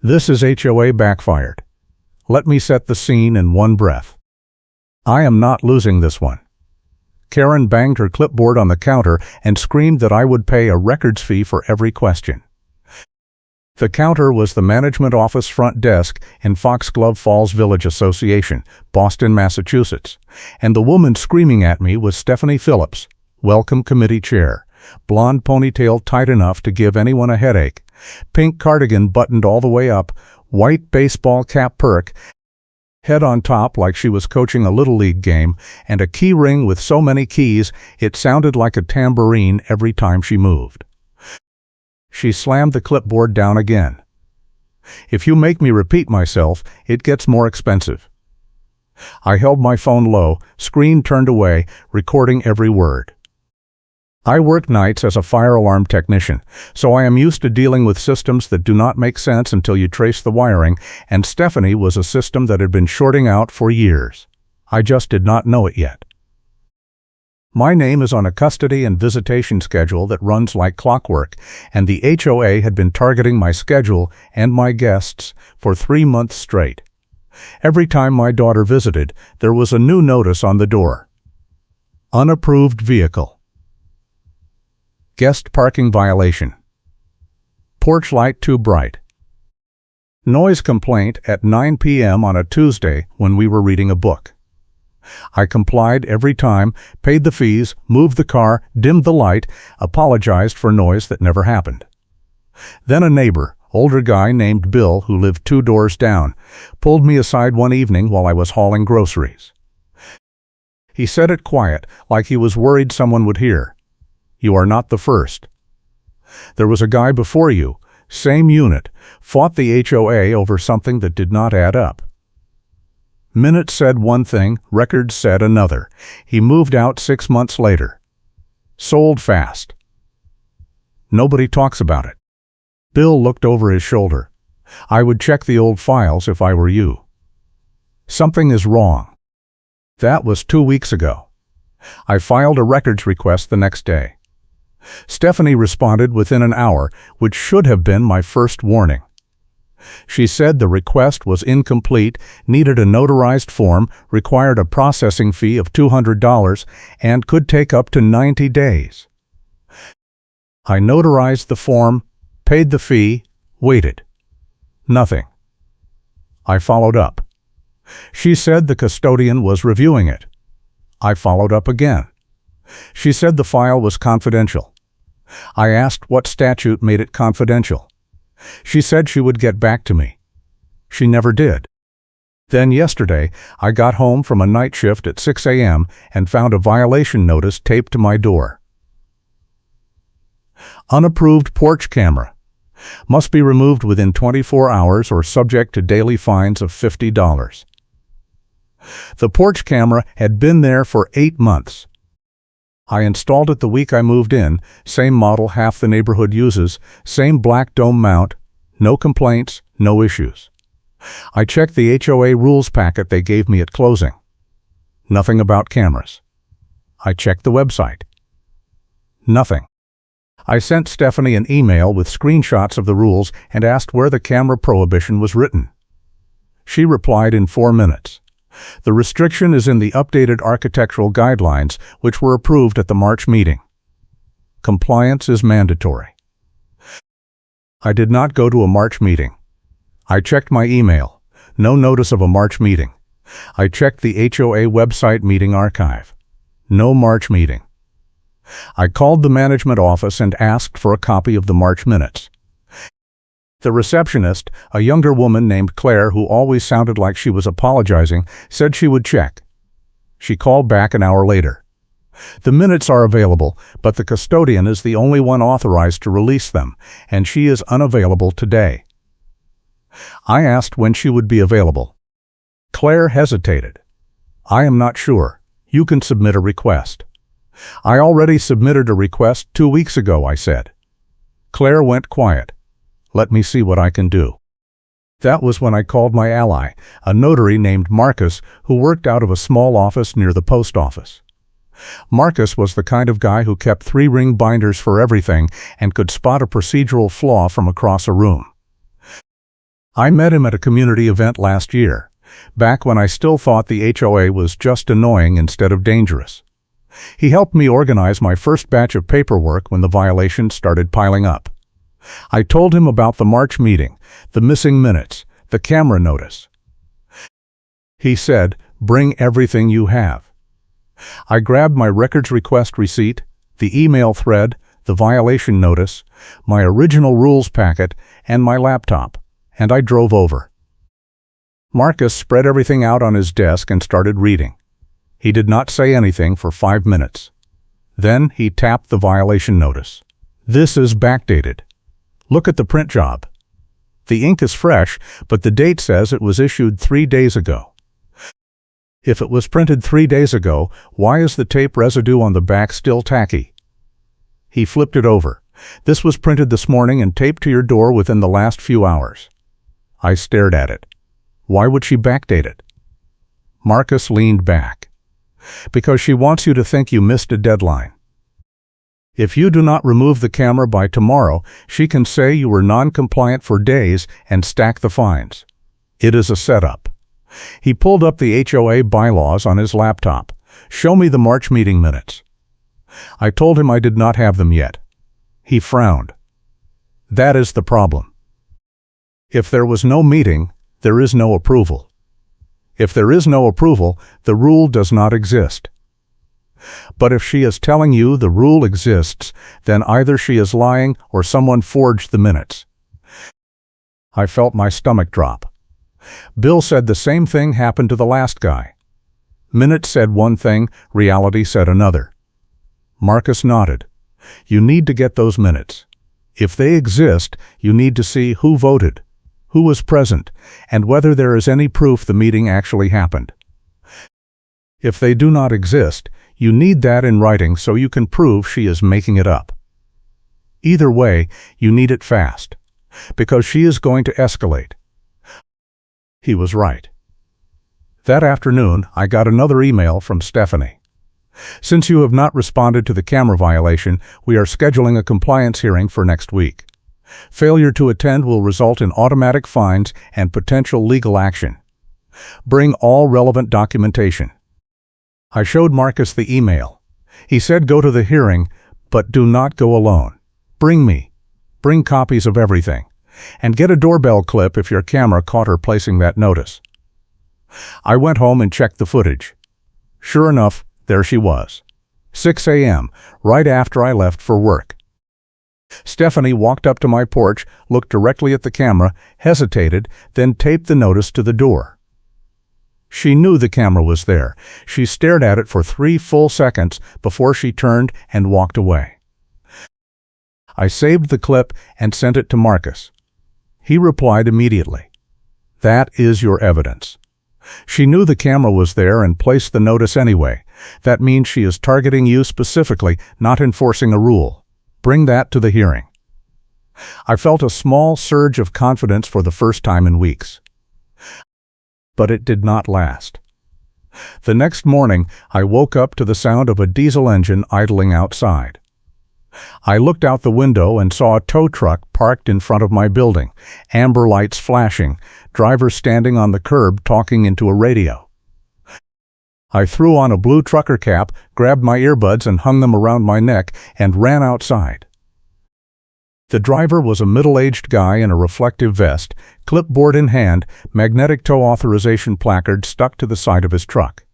This is HOA backfired. Let me set the scene in one breath. I am not losing this one. Karen banged her clipboard on the counter and screamed that I would pay a records fee for every question. The counter was the management office front desk in Foxglove Falls Village Association, Boston, Massachusetts, and the woman screaming at me was Stephanie Phillips, welcome committee chair, blonde ponytail tight enough to give anyone a headache, pink cardigan buttoned all the way up, white baseball cap perk, head on top like she was coaching a little league game, and a key ring with so many keys it sounded like a tambourine every time she moved. She slammed the clipboard down again. If you make me repeat myself, it gets more expensive. I held my phone low, screen turned away, recording every word. I work nights as a fire alarm technician, so I am used to dealing with systems that do not make sense until you trace the wiring, and Stephanie was a system that had been shorting out for years. I just did not know it yet. My name is on a custody and visitation schedule that runs like clockwork, and the HOA had been targeting my schedule and my guests for 3 months straight. Every time my daughter visited, there was a new notice on the door. Unapproved vehicle. Guest parking violation. Porch light too bright. Noise complaint at 9 p.m. on a Tuesday when we were reading a book. I complied every time, paid the fees, moved the car, dimmed the light, apologized for noise that never happened. Then a neighbor, older guy named Bill, who lived 2 doors down, pulled me aside one evening while I was hauling groceries. He said it quiet, like he was worried someone would hear. You are not the first. There was a guy before you, same unit, fought the HOA over something that did not add up. Minutes said one thing, records said another. He moved out 6 months later. Sold fast. Nobody talks about it. Bill looked over his shoulder. I would check the old files if I were you. Something is wrong. That was 2 weeks ago. I filed a records request the next day. Stephanie responded within an hour, which should have been my first warning. She said the request was incomplete, needed a notarized form, required a processing fee of $200, and could take up to 90 days. I notarized the form, paid the fee, waited. Nothing. I followed up. She said the custodian was reviewing it. I followed up again. She said the file was confidential. I asked what statute made it confidential. She said she would get back to me. She never did. Then yesterday, I got home from a night shift at 6 a.m. and found a violation notice taped to my door. Unapproved porch camera. Must be removed within 24 hours or subject to daily fines of $50. The porch camera had been there for 8 months. I installed it the week I moved in, same model half the neighborhood uses, same black dome mount, no complaints, no issues. I checked the HOA rules packet they gave me at closing. Nothing about cameras. I checked the website. Nothing. I sent Stephanie an email with screenshots of the rules and asked where the camera prohibition was written. She replied in 4 minutes. The restriction is in the updated architectural guidelines, which were approved at the March meeting. Compliance is mandatory. I did not go to a March meeting. I checked my email. No notice of a March meeting. I checked the HOA website meeting archive. No March meeting. I called the management office and asked for a copy of the March minutes. The receptionist, a younger woman named Claire who always sounded like she was apologizing, said she would check. She called back an hour later. The minutes are available, but the custodian is the only one authorized to release them, and she is unavailable today. I asked when she would be available. Claire hesitated. I am not sure. You can submit a request. I already submitted a request 2 weeks ago, I said. Claire went quiet. Let me see what I can do. That was when I called my ally, a notary named Marcus who worked out of a small office near the post office. Marcus was the kind of guy who kept 3-ring binders for everything and could spot a procedural flaw from across a room. I met him at a community event last year, back when I still thought the HOA was just annoying instead of dangerous. He helped me organize my first batch of paperwork when the violations started piling up. I told him about the March meeting, the missing minutes, the camera notice. He said, "Bring everything you have." I grabbed my records request receipt, the email thread, the violation notice, my original rules packet, and my laptop, and I drove over. Marcus spread everything out on his desk and started reading. He did not say anything for 5 minutes. Then he tapped the violation notice. "This is backdated. Look at the print job. The ink is fresh, but the date says it was issued 3 days ago. If it was printed 3 days ago, why is the tape residue on the back still tacky?" He flipped it over. "This was printed this morning and taped to your door within the last few hours." I stared at it. Why would she backdate it? Marcus leaned back. "Because she wants you to think you missed a deadline. If you do not remove the camera by tomorrow, she can say you were non-compliant for days and stack the fines. It is a setup." He pulled up the HOA bylaws on his laptop. "Show me the March meeting minutes." I told him I did not have them yet. He frowned. "That is the problem. If there was no meeting, there is no approval. If there is no approval, the rule does not exist. But if she is telling you the rule exists, then either she is lying or someone forged the minutes." I felt my stomach drop. Bill said the same thing happened to the last guy. Minutes said one thing, reality said another. Marcus nodded. "You need to get those minutes. If they exist, you need to see who voted, who was present, and whether there is any proof the meeting actually happened. If they do not exist, you need that in writing so you can prove she is making it up. Either way, you need it fast, because she is going to escalate." He was right. That afternoon, I got another email from Stephanie. "Since you have not responded to the camera violation, we are scheduling a compliance hearing for next week. Failure to attend will result in automatic fines and potential legal action. Bring all relevant documentation." I showed Marcus the email. He said go to the hearing, but do not go alone. Bring copies of everything. And get a doorbell clip if your camera caught her placing that notice. I went home and checked the footage. Sure enough, there she was. 6 a.m., right after I left for work. Stephanie walked up to my porch, looked directly at the camera, hesitated, then taped the notice to the door. She knew the camera was there. She stared at it for 3 full seconds before she turned and walked away. I saved the clip and sent it to Marcus. He replied immediately. "That is your evidence. She knew the camera was there and placed the notice anyway. That means she is targeting you specifically, not enforcing a rule. Bring that to the hearing." I felt a small surge of confidence for the first time in weeks. But it did not last. The next morning, I woke up to the sound of a diesel engine idling outside. I looked out the window and saw a tow truck parked in front of my building, amber lights flashing, driver standing on the curb talking into a radio. I threw on a blue trucker cap, grabbed my earbuds and hung them around my neck, and ran outside. The driver was a middle-aged guy in a reflective vest, clipboard in hand, magnetic tow authorization placard stuck to the side of his truck.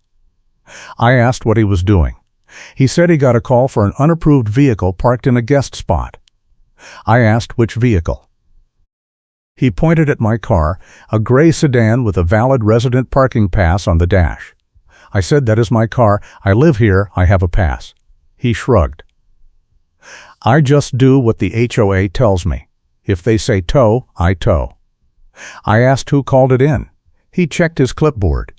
I asked what he was doing. He said he got a call for an unapproved vehicle parked in a guest spot. I asked which vehicle. He pointed at my car, a gray sedan with a valid resident parking pass on the dash. I said, "That is my car. I live here. I have a pass." He shrugged. "I just do what the HOA tells me. If they say tow, I tow." I asked who called it in. He checked his clipboard.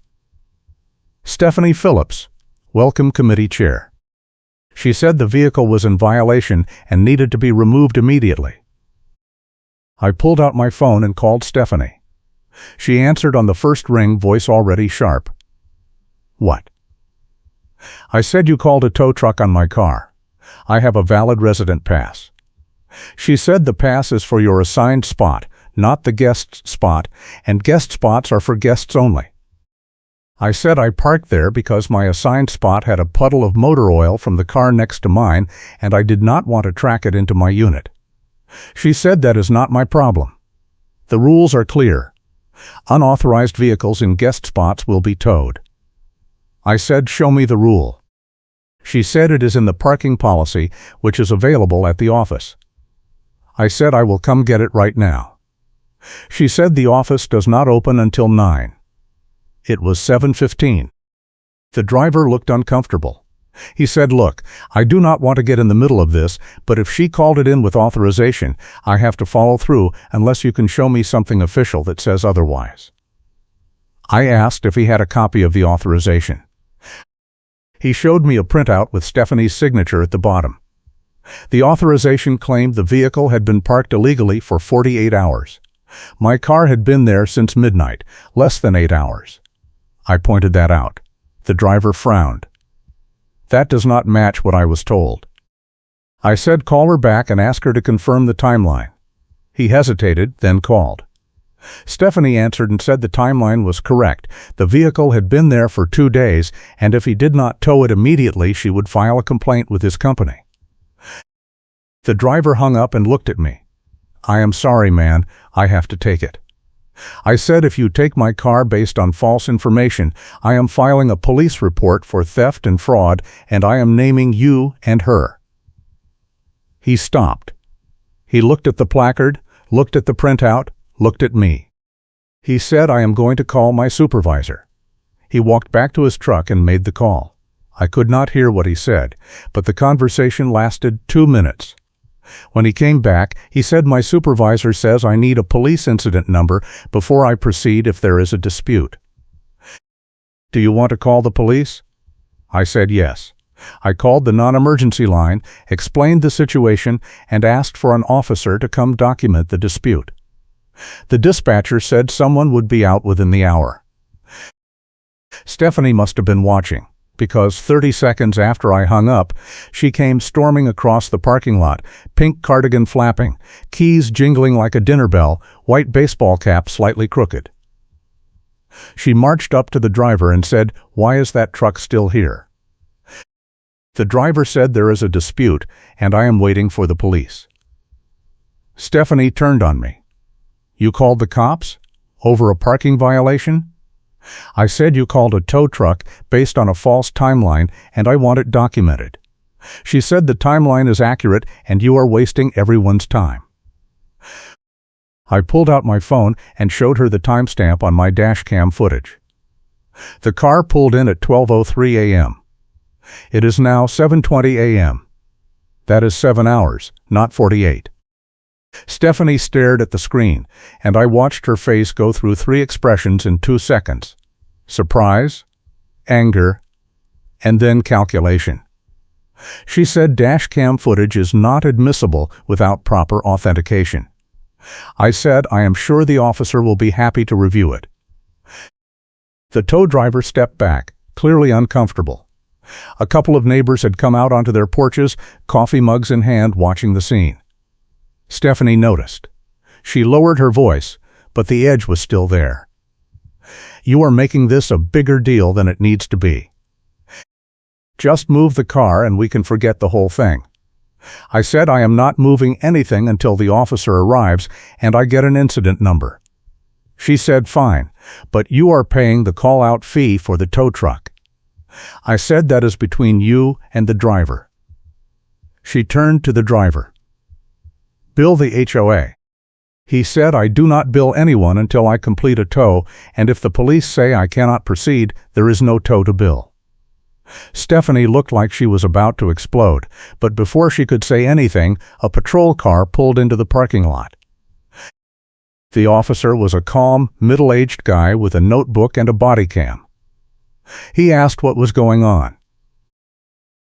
"Stephanie Phillips, Welcome Committee Chair." She said the vehicle was in violation and needed to be removed immediately. I pulled out my phone and called Stephanie. She answered on the first ring, voice already sharp. "What?" "I said you called a tow truck on my car. I have a valid resident pass." She said the pass is for your assigned spot, not the guest spot, and guest spots are for guests only. I said I parked there because my assigned spot had a puddle of motor oil from the car next to mine, and I did not want to track it into my unit. She said that is not my problem. The rules are clear. Unauthorized vehicles in guest spots will be towed. I said, show me the rule. She said it is in the parking policy, which is available at the office. I said I will come get it right now. She said the office does not open until 9. It was 7:15. The driver looked uncomfortable. He said, look, I do not want to get in the middle of this, but if she called it in with authorization, I have to follow through unless you can show me something official that says otherwise. I asked if he had a copy of the authorization. He showed me a printout with Stephanie's signature at the bottom. The authorization claimed the vehicle had been parked illegally for 48 hours. My car had been there since midnight, less than 8 hours. I pointed that out. The driver frowned. That does not match what I was told. I said call her back and ask her to confirm the timeline. He hesitated, then called. Stephanie answered and said the timeline was correct. The vehicle had been there for 2 days, and if he did not tow it immediately, she would file a complaint with his company. The driver hung up and looked at me. I am sorry, man. I have to take it. I said if you take my car based on false information, I am filing a police report for theft and fraud, and I am naming you and her. He stopped. He looked at the placard, looked at the printout, looked at me. He said, I am going to call my supervisor. He walked back to his truck and made the call. I could not hear what he said, but the conversation lasted 2 minutes. When he came back, he said, my supervisor says I need a police incident number before I proceed if there is a dispute. Do you want to call the police? I said yes. I called the non-emergency line, explained the situation, and asked for an officer to come document the dispute. The dispatcher said someone would be out within the hour. Stephanie must have been watching, because 30 seconds after I hung up, she came storming across the parking lot, pink cardigan flapping, keys jingling like a dinner bell, white baseball cap slightly crooked. She marched up to the driver and said, why is that truck still here? The driver said there is a dispute, and I am waiting for the police. Stephanie turned on me. You called the cops? Over a parking violation? I said you called a tow truck based on a false timeline, and I want it documented. She said the timeline is accurate and you are wasting everyone's time. I pulled out my phone and showed her the timestamp on my dash cam footage. The car pulled in at 12:03 a.m. It is now 7:20 a.m. That is 7 hours, not 48. Stephanie stared at the screen, and I watched her face go through 3 expressions in 2 seconds. Surprise, anger, and then calculation. She said dash cam footage is not admissible without proper authentication. I said I am sure the officer will be happy to review it. The tow driver stepped back, clearly uncomfortable. A couple of neighbors had come out onto their porches, coffee mugs in hand, watching the scene. Stephanie noticed. She lowered her voice, but the edge was still there. You are making this a bigger deal than it needs to be. Just move the car and we can forget the whole thing. I said I am not moving anything until the officer arrives and I get an incident number. She said fine, but you are paying the call-out fee for the tow truck. I said that is between you and the driver. She turned to the driver. Bill the HOA. He said I do not bill anyone until I complete a tow, and if the police say I cannot proceed, there is no tow to bill. Stephanie looked like she was about to explode, but before she could say anything, a patrol car pulled into the parking lot. The officer was a calm, middle-aged guy with a notebook and a body cam. He asked what was going on.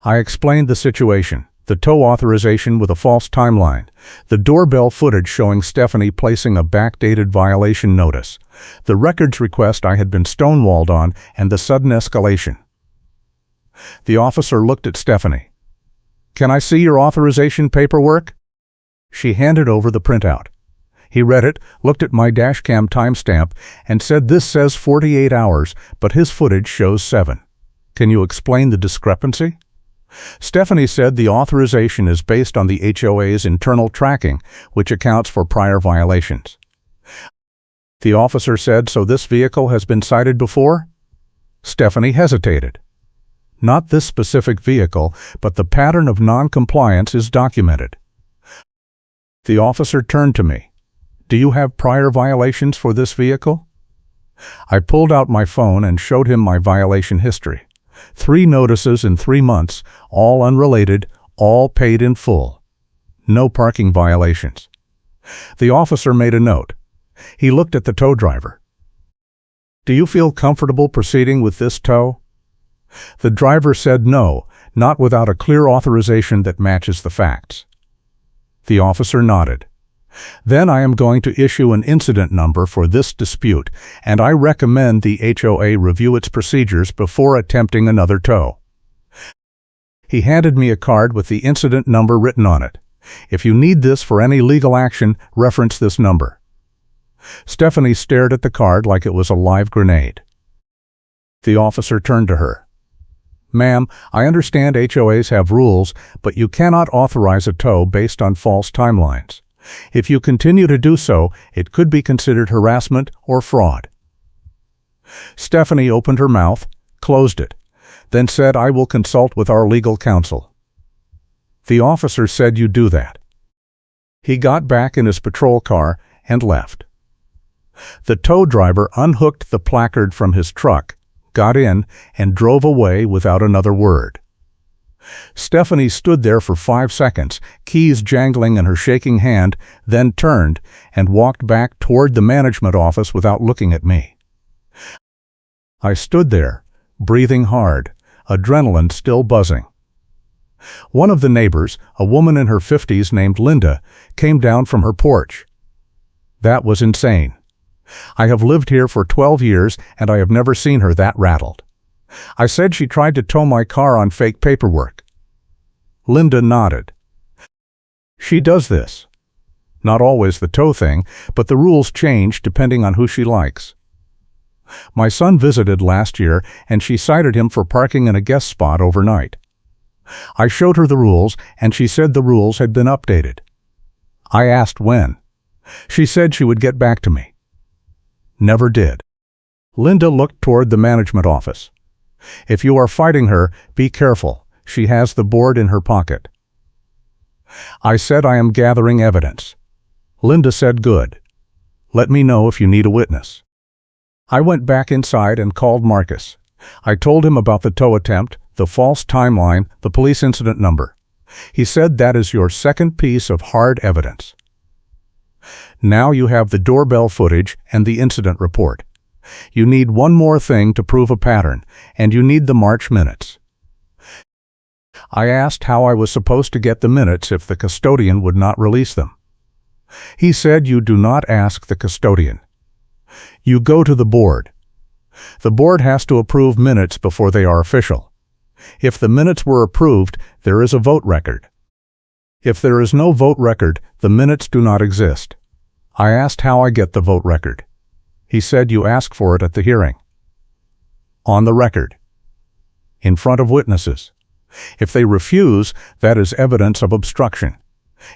I explained the situation. The tow authorization with a false timeline, the doorbell footage showing Stephanie placing a backdated violation notice, the records request I had been stonewalled on, and the sudden escalation. The officer looked at Stephanie. Can I see your authorization paperwork? She handed over the printout. He read it, looked at my dashcam timestamp, and said this says 48 hours, but his footage shows 7. Can you explain the discrepancy? Stephanie said the authorization is based on the HOA's internal tracking, which accounts for prior violations. The officer said, so this vehicle has been cited before? Stephanie hesitated. Not this specific vehicle, but the pattern of non-compliance is documented. The officer turned to me. Do you have prior violations for this vehicle? I pulled out my phone and showed him my violation history. 3 notices in 3 months, all unrelated, all paid in full. No parking violations. The officer made a note. He looked at the tow driver. Do you feel comfortable proceeding with this tow? The driver said no, not without a clear authorization that matches the facts. The officer nodded. Then I am going to issue an incident number for this dispute, and I recommend the HOA review its procedures before attempting another tow. He handed me a card with the incident number written on it. If you need this for any legal action, reference this number. Stephanie stared at the card like it was a live grenade. The officer turned to her. Ma'am, I understand HOAs have rules, but you cannot authorize a tow based on false timelines. If you continue to do so, it could be considered harassment or fraud. Stephanie opened her mouth, closed it, then said, I will consult with our legal counsel. The officer said you do that. He got back in his patrol car and left. The tow driver unhooked the placard from his truck, got in, and drove away without another word. Stephanie stood there for 5 seconds, keys jangling in her shaking hand, then turned and walked back toward the management office without looking at me. I stood there, breathing hard, adrenaline still buzzing. One of the neighbors, a woman in her 50s named Linda, came down from her porch. That was insane. I have lived here for 12 years and I have never seen her that rattled. I said she tried to tow my car on fake paperwork. Linda nodded. She does this. Not always the tow thing, but the rules change depending on who she likes. My son visited last year and she cited him for parking in a guest spot overnight. I showed her the rules and she said the rules had been updated. I asked when. She said she would get back to me. Never did. Linda looked toward the management office. If you are fighting her, be careful. She has the board in her pocket. I said I am gathering evidence. Linda said good. Let me know if you need a witness. I went back inside and called Marcus. I told him about the tow attempt, the false timeline, the police incident number. He said that is your second piece of hard evidence. Now you have the doorbell footage and the incident report. You need one more thing to prove a pattern, and you need the March minutes. I asked how I was supposed to get the minutes if the custodian would not release them. He said you do not ask the custodian. You go to the board. The board has to approve minutes before they are official. If the minutes were approved, there is a vote record. If there is no vote record, the minutes do not exist. I asked how I get the vote record. He said you ask for it at the hearing. On the record. In front of witnesses. If they refuse, that is evidence of obstruction.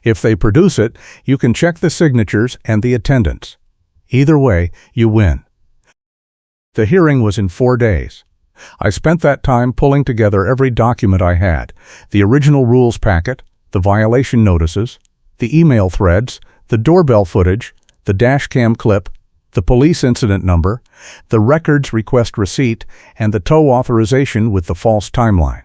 If they produce it, you can check the signatures and the attendance. Either way, you win. The hearing was in 4 days. I spent that time pulling together every document I had, the original rules packet, the violation notices, the email threads, the doorbell footage, the dashcam clip, the police incident number, the records request receipt, and the tow authorization with the false timeline.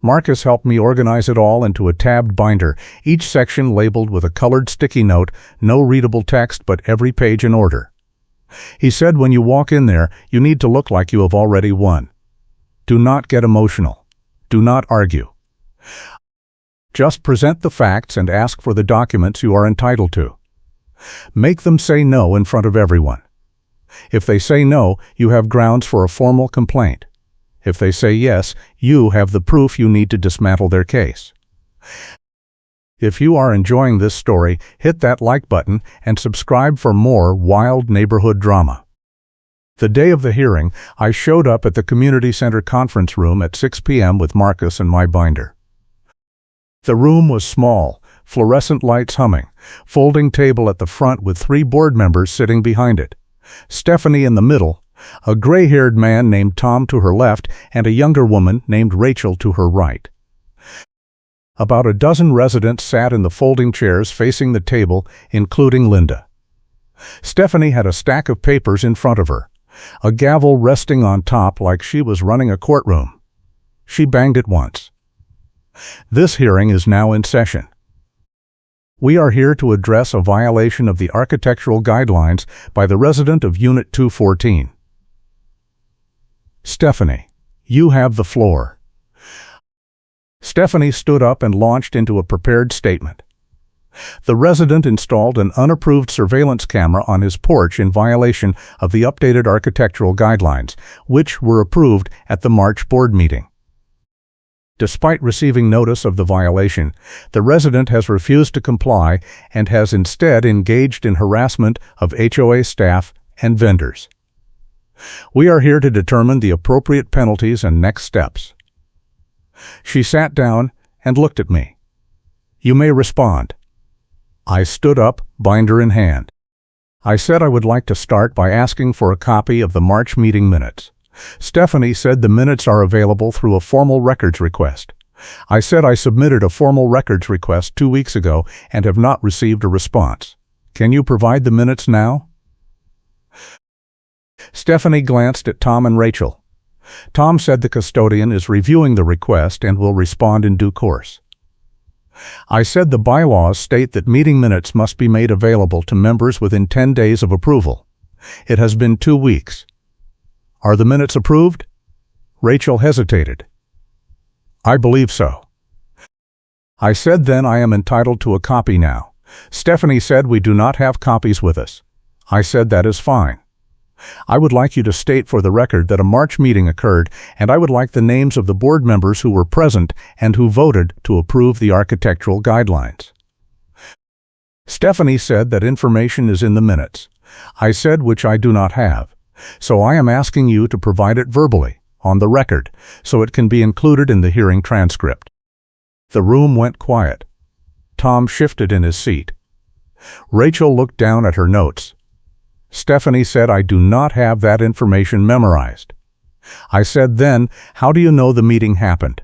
Marcus helped me organize it all into a tabbed binder, each section labeled with a colored sticky note, no readable text but every page in order. He said when you walk in there, you need to look like you have already won. Do not get emotional. Do not argue. Just present the facts and ask for the documents you are entitled to. Make them say no in front of everyone. If they say no, you have grounds for a formal complaint. If they say yes, you have the proof you need to dismantle their case. If you are enjoying this story, hit that like button and subscribe for more wild neighborhood drama. The day of the hearing, I showed up at the community center conference room at 6 p.m. with Marcus and my binder. The room was small, fluorescent lights humming, folding table at the front with 3 board members sitting behind it. Stephanie in the middle, a gray-haired man named Tom to her left, and a younger woman named Rachel to her right. About a dozen residents sat in the folding chairs facing the table, including Linda. Stephanie had a stack of papers in front of her, a gavel resting on top like she was running a courtroom. She banged it once. This hearing is now in session. We are here to address a violation of the architectural guidelines by the resident of Unit 214. Stephanie, you have the floor. Stephanie stood up and launched into a prepared statement. The resident installed an unapproved surveillance camera on his porch in violation of the updated architectural guidelines, which were approved at the March board meeting. Despite receiving notice of the violation, the resident has refused to comply and has instead engaged in harassment of HOA staff and vendors. We are here to determine the appropriate penalties and next steps. She sat down and looked at me. You may respond. I stood up, binder in hand. I said I would like to start by asking for a copy of the March meeting minutes. Stephanie said the minutes are available through a formal records request. I said I submitted a formal records request 2 weeks ago and have not received a response. Can you provide the minutes now? Stephanie glanced at Tom and Rachel. Tom said the custodian is reviewing the request and will respond in due course. I said the bylaws state that meeting minutes must be made available to members within 10 days of approval. It has been 2 weeks. Are the minutes approved? Rachel hesitated. I believe so. I said then I am entitled to a copy now. Stephanie said we do not have copies with us. I said that is fine. I would like you to state for the record that a March meeting occurred, and I would like the names of the board members who were present and who voted to approve the architectural guidelines. Stephanie said that information is in the minutes. I said which I do not have. So I am asking you to provide it verbally, on the record, so it can be included in the hearing transcript. The room went quiet. Tom shifted in his seat. Rachel looked down at her notes. Stephanie said I do not have that information memorized. I said then, how do you know the meeting happened?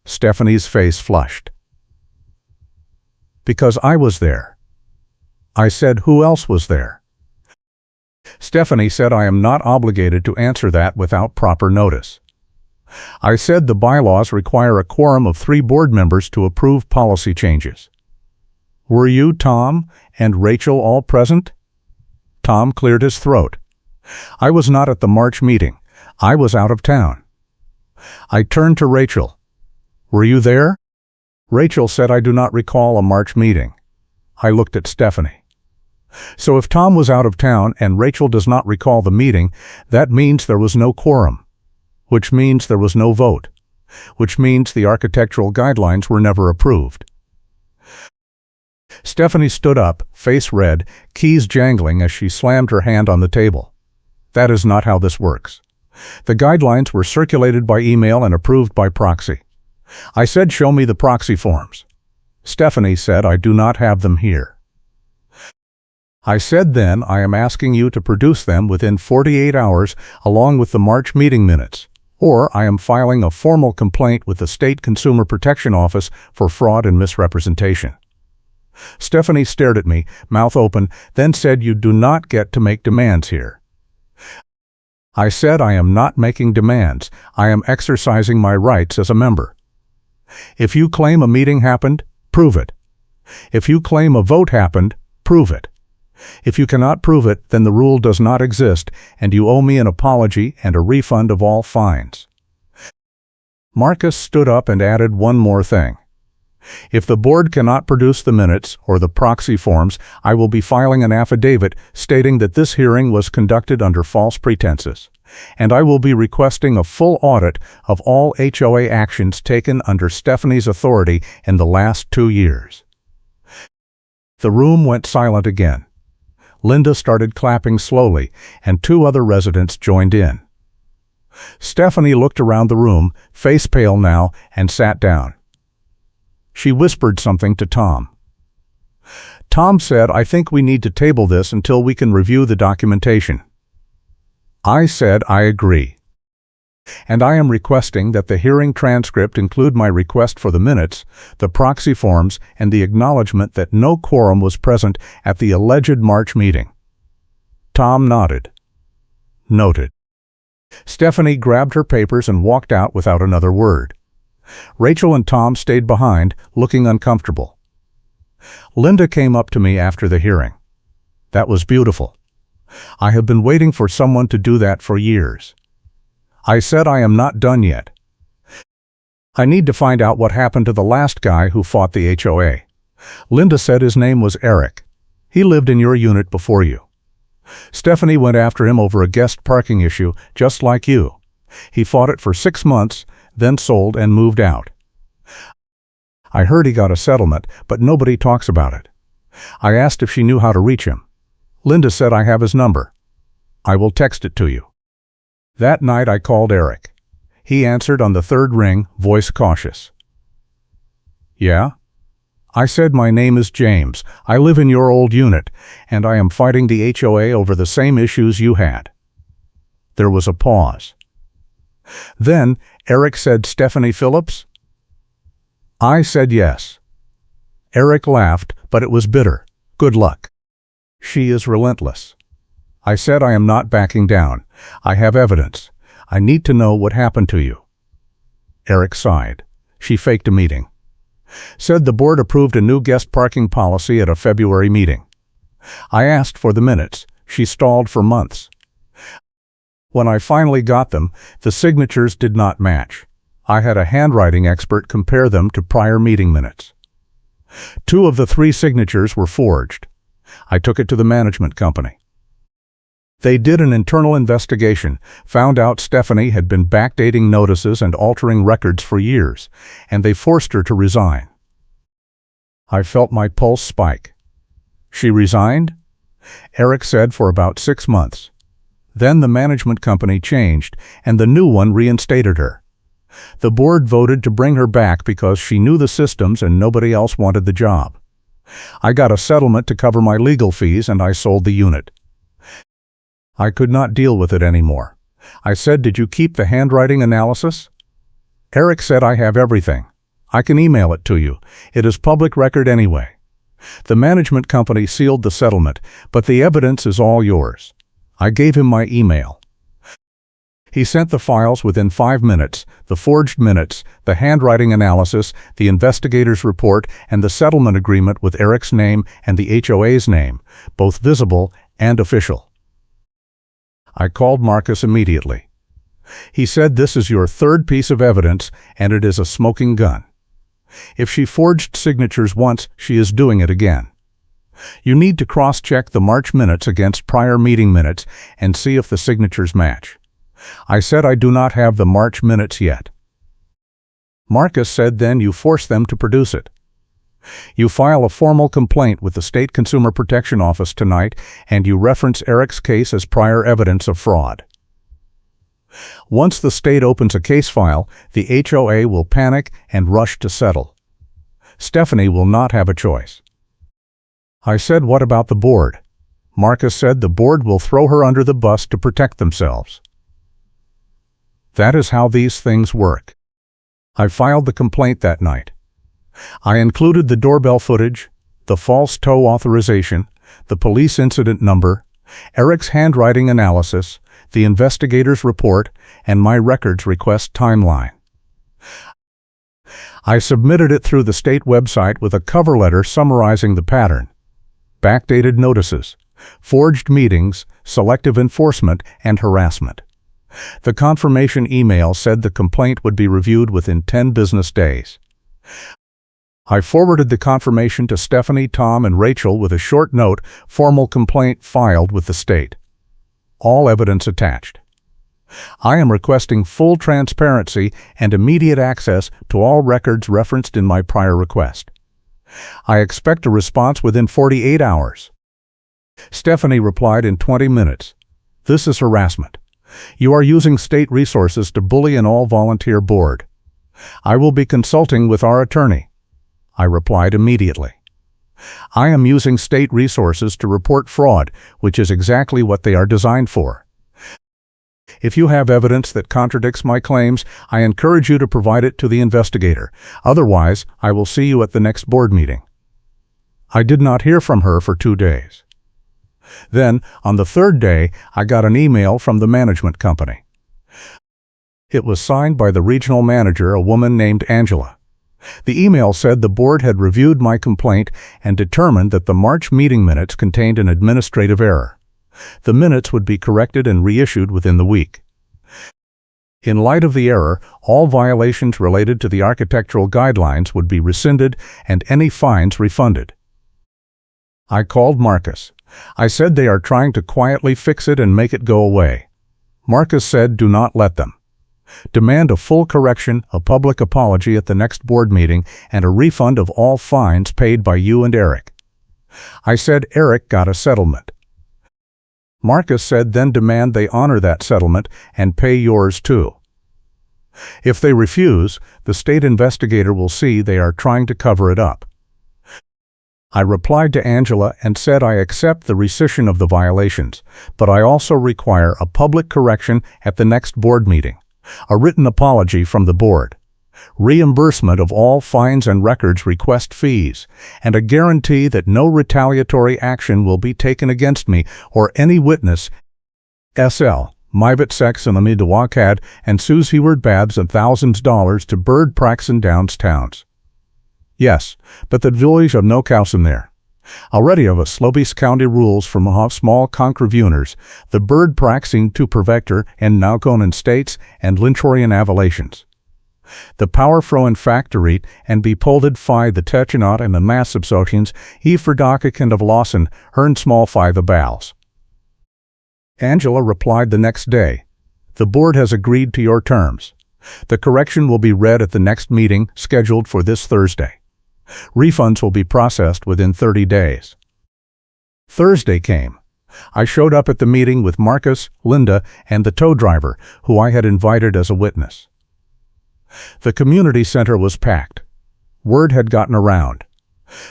Stephanie's face flushed. Because I was there. I said who else was there? Stephanie said I am not obligated to answer that without proper notice. I said the bylaws require a quorum of 3 board members to approve policy changes. Were you, Tom, and Rachel all present? Tom cleared his throat. I was not at the March meeting. I was out of town. I turned to Rachel. Were you there? Rachel said I do not recall a March meeting. I looked at Stephanie. So if Tom was out of town and Rachel does not recall the meeting, that means there was no quorum, which means there was no vote, which means the architectural guidelines were never approved. Stephanie stood up, face red, keys jangling as she slammed her hand on the table. That is not how this works. The guidelines were circulated by email and approved by proxy. I said show me the proxy forms. Stephanie said I do not have them here. I said then I am asking you to produce them within 48 hours along with the March meeting minutes, or I am filing a formal complaint with the State Consumer Protection Office for fraud and misrepresentation. Stephanie stared at me, mouth open, then said you do not get to make demands here. I said I am not making demands. I am exercising my rights as a member. If you claim a meeting happened, prove it. If you claim a vote happened, prove it. If you cannot prove it, then the rule does not exist, and you owe me an apology and a refund of all fines. Marcus stood up and added one more thing. If the board cannot produce the minutes or the proxy forms, I will be filing an affidavit stating that this hearing was conducted under false pretenses, and I will be requesting a full audit of all HOA actions taken under Stephanie's authority in the last 2 years." The room went silent again. Linda started clapping slowly, and 2 other residents joined in. Stephanie looked around the room, face pale now, and sat down. She whispered something to Tom. Tom said, "I think we need to table this until we can review the documentation." I said, "I agree. And I am requesting that the hearing transcript include my request for the minutes, the proxy forms, and the acknowledgement that no quorum was present at the alleged March meeting." Tom nodded. "Noted." Stephanie grabbed her papers and walked out without another word. Rachel and Tom stayed behind, looking uncomfortable. Linda came up to me after the hearing. "That was beautiful. I have been waiting for someone to do that for years." I said, "I am not done yet. I need to find out what happened to the last guy who fought the HOA. Linda said his name was Eric. He lived in your unit before you. Stephanie went after him over a guest parking issue, just like you. He fought it for 6 months, then sold and moved out. I heard he got a settlement, but nobody talks about it. I asked if she knew how to reach him. Linda said, I have his number. I will text it to you." That night I called Eric. He answered on the 3rd ring, voice cautious. "Yeah?" I said, "My name is James. I live in your old unit, and I am fighting the HOA over the same issues you had." There was a pause. Then Eric said, "Stephanie Phillips?" I said yes. Eric laughed, but it was bitter. "Good luck. She is relentless." I said, "I am not backing down. I have evidence. I need to know what happened to you." Eric sighed. "She faked a meeting. Said the board approved a new guest parking policy at a February meeting. I asked for the minutes. She stalled for months. When I finally got them, the signatures did not match. I had a handwriting expert compare them to prior meeting minutes. 2 of the 3 signatures were forged. I took it to the management company. They did an internal investigation, found out Stephanie had been backdating notices and altering records for years, and they forced her to resign. I felt my pulse spike. She resigned? Eric said for about 6 months. Then the management company changed, and the new one reinstated her. The board voted to bring her back because she knew the systems and nobody else wanted the job. I got a settlement to cover my legal fees and I sold the unit. I could not deal with it anymore. I said, "Did you keep the handwriting analysis?" Eric said, "I have everything. I can email it to you. It is public record anyway." The management company sealed the settlement, but the evidence is all yours. I gave him my email. He sent the files within 5 minutes, the forged minutes, the handwriting analysis, the investigator's report, and the settlement agreement with Eric's name and the HOA's name, both visible and official. I called Marcus immediately. He said, "This is your 3rd piece of evidence, and it is a smoking gun. If she forged signatures once, she is doing it again. You need to cross-check the March minutes against prior meeting minutes and see if the signatures match." I said, "I do not have the March minutes yet." Marcus said, "Then you force them to produce it. You file a formal complaint with the State Consumer Protection Office tonight, and you reference Eric's case as prior evidence of fraud. Once the state opens a case file, the HOA will panic and rush to settle. Stephanie will not have a choice." I said, "What about the board?" Marcus said, "The board will throw her under the bus to protect themselves." That is how these things work. I filed the complaint that night. I included the doorbell footage, the false tow authorization, the police incident number, Eric's handwriting analysis, the investigator's report, and my records request timeline. I submitted it through the state website with a cover letter summarizing the pattern: backdated notices, forged meetings, selective enforcement, and harassment. The confirmation email said the complaint would be reviewed within 10 business days. I forwarded the confirmation to Stephanie, Tom, and Rachel with a short note, "Formal complaint filed with the state. All evidence attached." I am requesting full transparency and immediate access to all records referenced in my prior request. I expect a response within 48 hours. Stephanie replied in 20 minutes. This is harassment. You are using state resources to bully an all-volunteer board. I will be consulting with our attorney. I replied immediately. I am using state resources to report fraud, which is exactly what they are designed for. If you have evidence that contradicts my claims, I encourage you to provide it to the investigator. Otherwise, I will see you at the next board meeting. I did not hear from her for 2 days. Then, on the 3rd day, I got an email from the management company. It was signed by the regional manager, a woman named Angela. The email said the board had reviewed my complaint and determined that the March meeting minutes contained an administrative error. The minutes would be corrected and reissued within the week. In light of the error, all violations related to the architectural guidelines would be rescinded and any fines refunded. I called Marcus. I said they are trying to quietly fix it and make it go away. Marcus said, do not let them. Demand a full correction, a public apology at the next board meeting, and a refund of all fines paid by you and Eric. I said Eric got a settlement. Marcus said then demand they honor that settlement and pay yours too. If they refuse, the state investigator will see they are trying to cover it up. I replied to Angela and said I accept the rescission of the violations, but I also require a public correction at the next board meeting, a written apology from the board, reimbursement of all fines and records request fees, and a guarantee that no retaliatory action will be taken against me or any witness. SL, Mivit Sex and Amida Wakad and Suze Heward Babs $1,000 to Bird Praxon Downs Towns. Yes, but the village of no Kausen there. Already of a Slobis County rules for Mohawk small concrevuners, the Bird Praxing to Perfector and Naukonen states and Lynchorian avalations. The power froen factory and be polded fi the Techenot and the mass subsotians he verdakekend of Lawson hern small fi the bowels. Angela replied the next day, the board has agreed to your terms. The correction will be read at the next meeting scheduled for this Thursday. Refunds will be processed within 30 days. Thursday came. I showed up at the meeting with Marcus, Linda, and the tow driver, who I had invited as a witness. The community center was packed. Word had gotten around.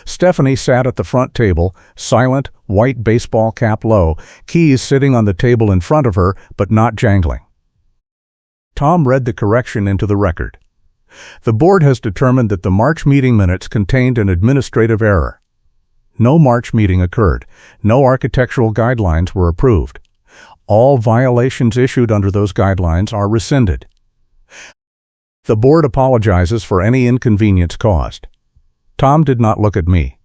Stephanie sat at the front table, silent, white baseball cap low, keys sitting on the table in front of her, but not jangling. Tom read the correction into the record. The board has determined that the March meeting minutes contained an administrative error. No March meeting occurred. No architectural guidelines were approved. All violations issued under those guidelines are rescinded. The board apologizes for any inconvenience caused. Tom did not look at me.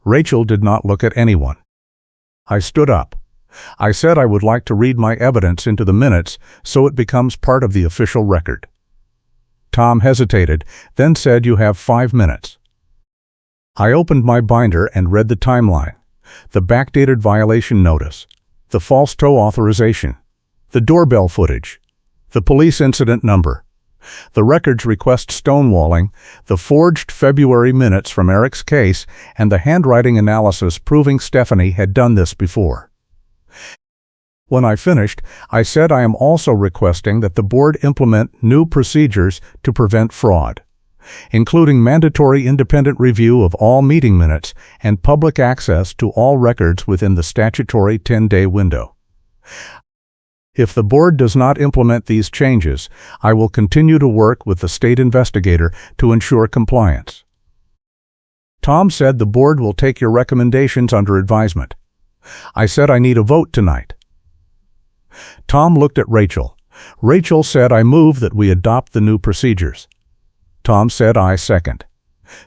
Rachel did not look at anyone. I stood up. I said I would like to read my evidence into the minutes so it becomes part of the official record. Tom hesitated, then said, you have 5 minutes. I opened my binder and read the timeline, the backdated violation notice, the false tow authorization, the doorbell footage, the police incident number, the records request stonewalling, the forged February minutes from Eric's case, and the handwriting analysis proving Stephanie had done this before. When I finished, I said I am also requesting that the board implement new procedures to prevent fraud, including mandatory independent review of all meeting minutes and public access to all records within the statutory 10-day window. If the board does not implement these changes, I will continue to work with the state investigator to ensure compliance. Tom said the board will take your recommendations under advisement. I said I need a vote tonight. Tom looked at Rachel. Rachel said I move that we adopt the new procedures. Tom said I second.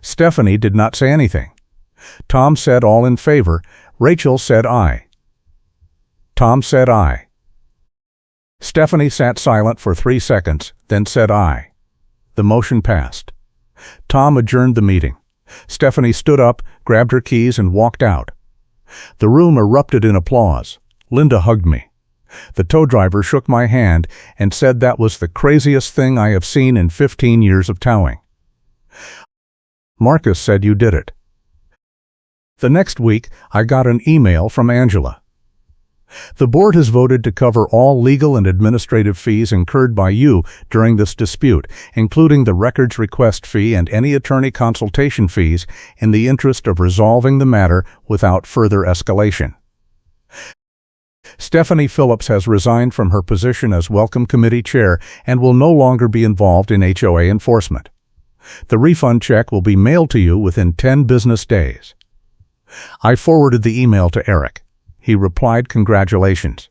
Stephanie did not say anything. Tom said all in favor. Rachel said aye. Tom said aye. Stephanie sat silent for 3 seconds, then said aye. The motion passed. Tom adjourned the meeting. Stephanie stood up, grabbed her keys, and walked out. The room erupted in applause. Linda hugged me. The tow driver shook my hand and said that was the craziest thing I have seen in 15 years of towing. Marcus said you did it. The next week, I got an email from Angela. The board has voted to cover all legal and administrative fees incurred by you during this dispute, including the records request fee and any attorney consultation fees, in the interest of resolving the matter without further escalation. Stephanie Phillips has resigned from her position as Welcome Committee Chair and will no longer be involved in HOA enforcement. The refund check will be mailed to you within 10 business days. I forwarded the email to Eric. He replied, "Congratulations.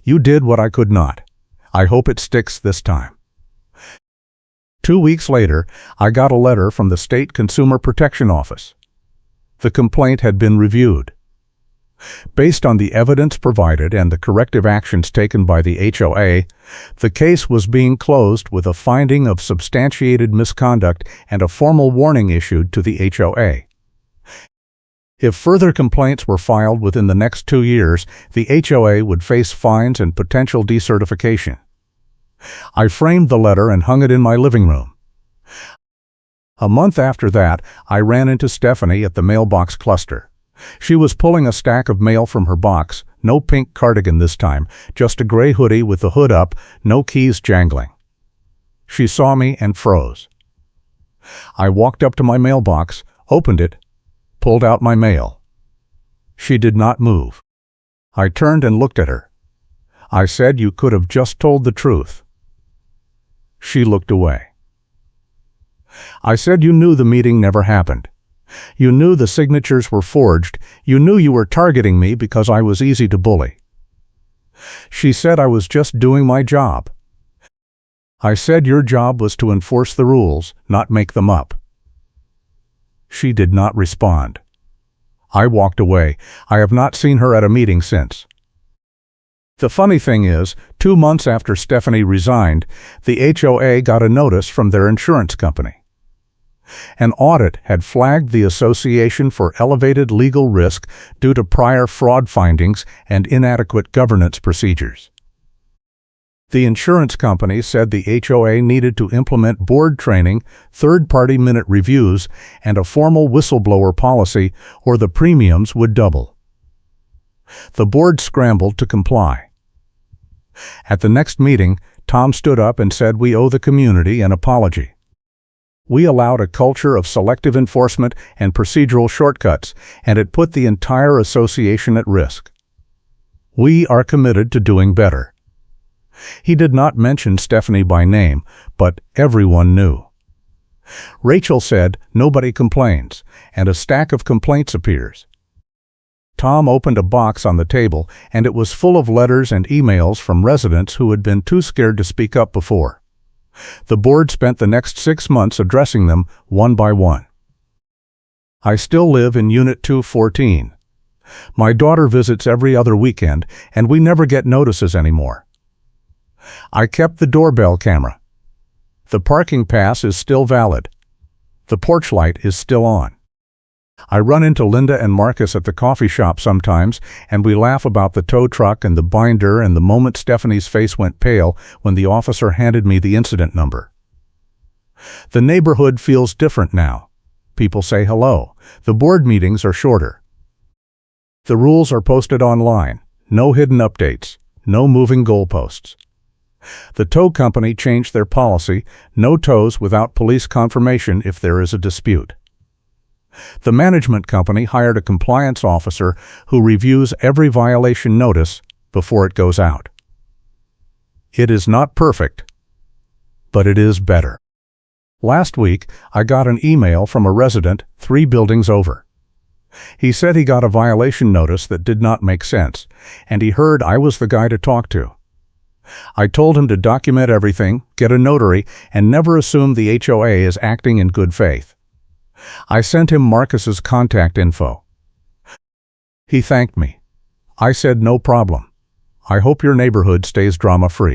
You did what I could not. I hope it sticks this time." 2 weeks later, I got a letter from the State Consumer Protection Office. The complaint had been reviewed. Based on the evidence provided and the corrective actions taken by the HOA, the case was being closed with a finding of substantiated misconduct and a formal warning issued to the HOA. If further complaints were filed within the next 2 years, the HOA would face fines and potential decertification. I framed the letter and hung it in my living room. A month after that, I ran into Stephanie at the mailbox cluster. She was pulling a stack of mail from her box, no pink cardigan this time, just a gray hoodie with the hood up, no keys jangling. She saw me and froze. I walked up to my mailbox, opened it, pulled out my mail. She did not move. I turned and looked at her. I said, "You could have just told the truth." She looked away. I said, "You knew the meeting never happened. You knew the signatures were forged. You knew you were targeting me because I was easy to bully." She said I was just doing my job. I said your job was to enforce the rules, not make them up. She did not respond. I walked away. I have not seen her at a meeting since. The funny thing is, 2 months after Stephanie resigned, the HOA got a notice from their insurance company. An audit had flagged the association for elevated legal risk due to prior fraud findings and inadequate governance procedures. The insurance company said the HOA needed to implement board training, third-party minute reviews, and a formal whistleblower policy, or the premiums would double. The board scrambled to comply. At the next meeting, Tom stood up and said we owe the community an apology. We allowed a culture of selective enforcement and procedural shortcuts, and it put the entire association at risk. We are committed to doing better. He did not mention Stephanie by name, but everyone knew. Rachel said, "Nobody complains," and a stack of complaints appears. Tom opened a box on the table, and it was full of letters and emails from residents who had been too scared to speak up before. The board spent the next 6 months addressing them one by one. I still live in Unit 214. My daughter visits every other weekend, and we never get notices anymore. I kept the doorbell camera. The parking pass is still valid. The porch light is still on. I run into Linda and Marcus at the coffee shop sometimes, and we laugh about the tow truck and the binder and the moment Stephanie's face went pale when the officer handed me the incident number. The neighborhood feels different now. People say hello. The board meetings are shorter. The rules are posted online. No hidden updates. No moving goalposts. The tow company changed their policy, no tows without police confirmation if there is a dispute. The management company hired a compliance officer who reviews every violation notice before it goes out. It is not perfect, but it is better. Last week, I got an email from a resident 3 buildings over. He said he got a violation notice that did not make sense, and he heard I was the guy to talk to. I told him to document everything, get a notary, and never assume the HOA is acting in good faith. I sent him Marcus's contact info. He thanked me. I said no problem. I hope your neighborhood stays drama-free.